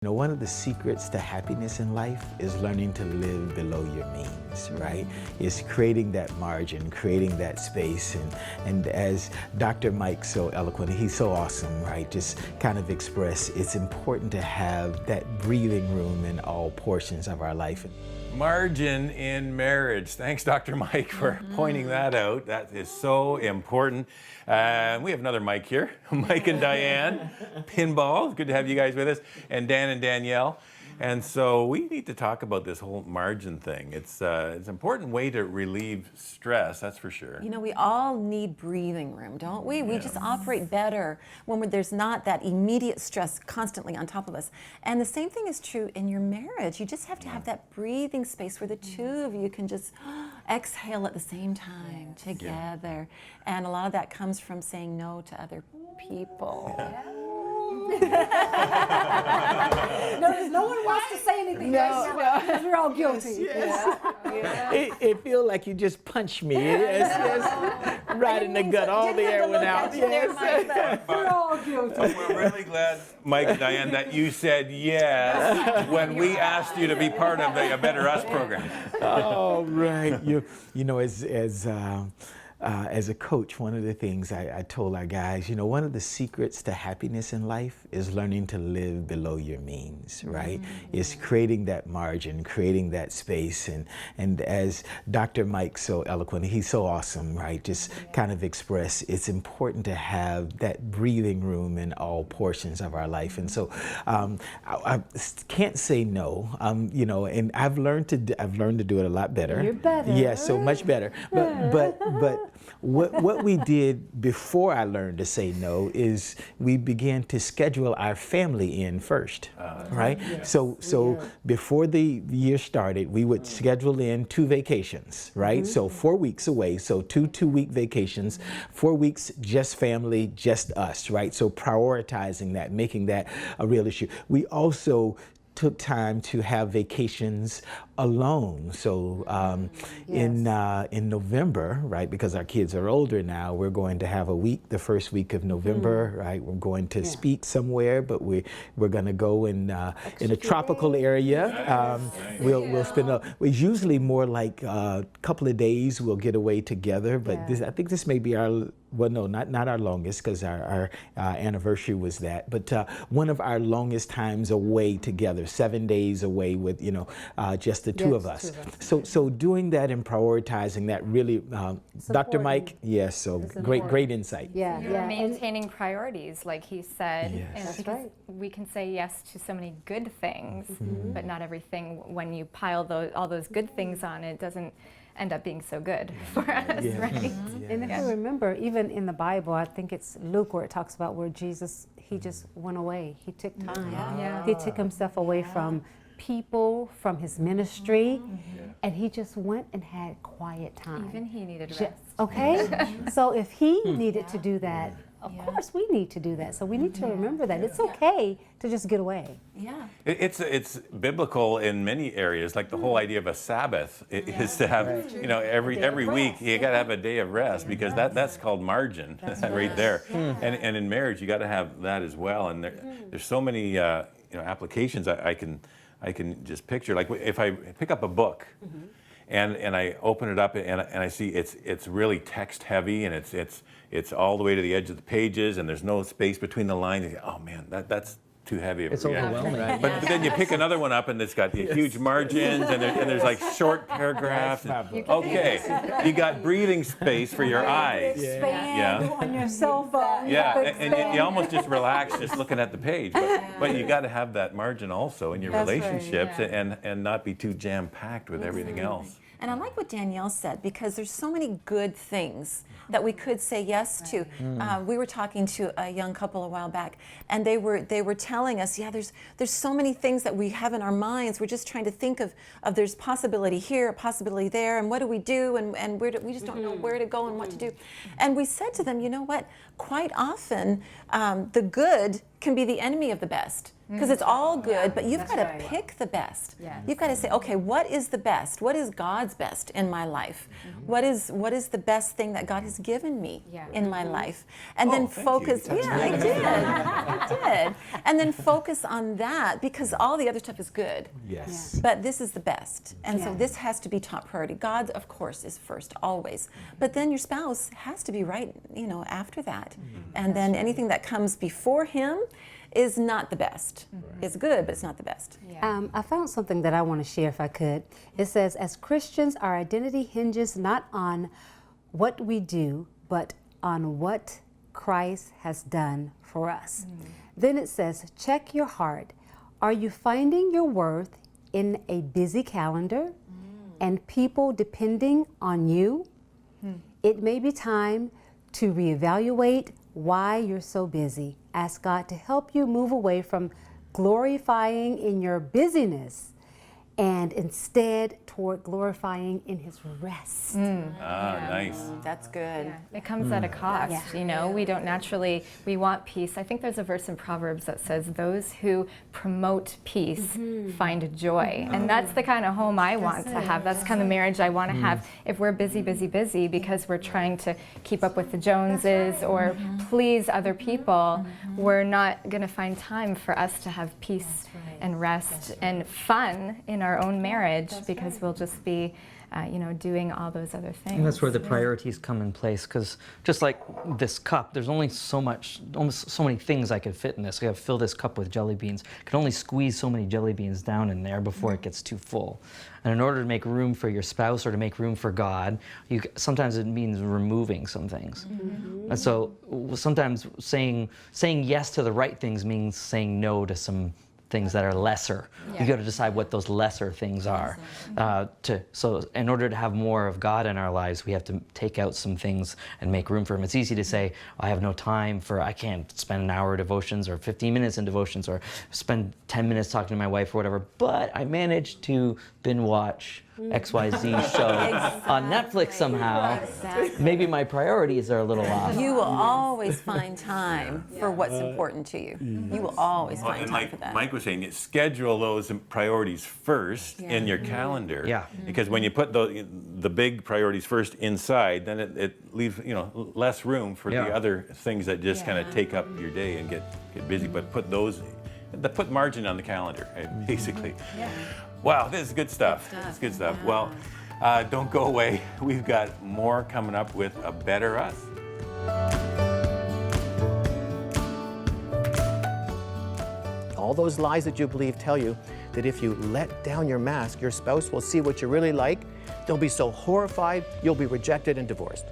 One of the secrets to happiness in life is learning to live below your means, right? It's creating that margin, creating that space. And as Dr. Mike so eloquently, he's so awesome, right? Just kind of express it's important to have that breathing room in all portions of our life. Margin in marriage. Thanks, Dr. Mike, for pointing that out. That is so important. We have another Mike here, Mike and Diane. Pinball, good to have you guys with us, and Dan and Danielle. And so we need to talk about this whole margin thing. It's an important way to relieve stress, that's for sure. You know, we all need breathing room, don't we? We just operate better when there's not that immediate stress constantly on top of us. And the same thing is true in your marriage. You just have to have that breathing space where the two of you can just exhale at the same time together. And a lot of that comes from saying no to other people. No one wants to say anything. Because we're all guilty. It feels like you just punched me. It's right in the gut. All the air went out. We're all guilty. We're really glad, Mike and Diane, that you said yes when we asked you to be part of the Better Us program. Oh, right. As a coach, one of the things I told our guys, one of the secrets to happiness in life is learning to live below your means, right? It's creating that margin, creating that space. And as Dr. Mike so eloquently, he's so awesome, right? Just kind of express it's important to have that breathing room in all portions of our life. And so I can't say no, and I've learned to do it a lot better. You're better. Yeah, so much better. But what we did before I learned to say no is we began to schedule our family in first, right? Yes. So before the year started, we would schedule in 2 vacations, right? So 4 weeks away, so 2-week vacations, 4 weeks just family, just us, right? So prioritizing that, making that a real issue. We also took time to have vacations alone. So in November, right, because our kids are older now, we're going to have a week, the first week of November, right? We're going to speak somewhere, but we're going to go in a tropical area. We'll spend it's usually more like a couple of days we'll get away together, but I think this may be our, well, no, not our longest, because our anniversary was that, but one of our longest times away together, 7 days away with, just the two of us. So doing that and prioritizing that really, Dr. Mike, yes, so great insight. You're maintaining priorities, like he said. Yes. And That's because right. we can say yes to so many good things, but not everything, when you pile all those good things on, it doesn't end up being so good for us, right? And if you remember, even in the Bible, I think it's Luke where it talks about where Jesus, he just went away. He took time. He took himself away from people, from his ministry, and he just went and had quiet time. Even he needed rest. Okay? So if he needed to do that, of course we need to do that. So we need to remember that. It's okay to just get away. Yeah. It's biblical in many areas, like the whole idea of a Sabbath is to have, every week you got to have a day of rest, because that's called margin right there. And in marriage you got to have that as well. And there's so many applications I can just picture. Like if I pick up a book and I open it up and I see it's really text heavy, and it's all the way to the edge of the pages, and there's no space between the lines. You go, oh man, that's too heavy of a It's overwhelming. Right? But then you pick another one up and it's got huge margins, and there's like short paragraphs. Okay, you got breathing space for your eyes. On your cell phone. And you almost just relax just looking at the page. But you got to have that margin also in your relationships, and not be too jam-packed with everything else. And I like what Danielle said, because there's so many good things that we could say yes to. We were talking to a young couple a while back, and they were telling us, there's so many things that we have in our minds. We're just trying to think of there's possibility here, a possibility there, and what do we do, and we just don't know where to go and what to do. And we said to them, you know what? Quite often, the good can be the enemy of the best. Because it's all good, but you've got to right. pick the best. Yes. You've got to say, okay, what is the best? What is God's best in my life? What is the best thing that God has given me Yeah. in my life? And then thank you. focus. That's Yeah, I did. I did. And then focus on that, because all the other stuff is good. Yes. But this is the best. And so Yeah. this has to be top priority. God, of course, is first, always. But then your spouse has to be right, after that. And then anything that comes before him is not the best. It's good, but it's not the best. I found something that I want to share if I could. It says, as Christians, our identity hinges not on what we do, but on what Christ has done for us. Then it says, check your heart. Are you finding your worth in a busy calendar and people depending on you? It may be time to reevaluate why you're so busy. Ask God to help you move away from glorifying in your busyness and instead toward glorifying in his rest. Nice. That's good. Yeah, it comes at a cost, we don't naturally, we want peace. I think there's a verse in Proverbs that says, those who promote peace find joy. And that's the kind of home I want to have. That's the kind of marriage I want to have. If we're busy, busy, busy because we're trying to keep up with the Joneses or please other people, we're not going to find time for us to have peace and rest and fun in our own marriage because we'll just be doing all those other things. And that's where the priorities come in place, because just like this cup, there's only so many things I could fit in this. I got to fill this cup with jelly beans. I can only squeeze so many jelly beans down in there before it gets too full. And in order to make room for your spouse or to make room for God, sometimes it means removing some things. And so sometimes saying yes to the right things means saying no to some things that are lesser. You got to decide what those lesser things are. So in order to have more of God in our lives, we have to take out some things and make room for Him. It's easy to say, I have no time I can't spend an hour of devotions or 15 minutes in devotions or spend 10 minutes talking to my wife or whatever, but I managed to binge watch XYZ show on Netflix somehow. Exactly. Maybe my priorities are a little off. You will always find time for what's important to you. You will always find And time for like that. Mike was saying, schedule those priorities first in your calendar. Yeah. Because when you put the big priorities first inside, then it leaves less room for the other things that just kind of take up your day and get busy. But put margin on the calendar, basically. Wow, this is good stuff. It's good stuff. Well, don't go away. We've got more coming up with A Better Us. All those lies that you believe tell you that if you let down your mask, your spouse will see what you're really like. They'll be so horrified, you'll be rejected and divorced.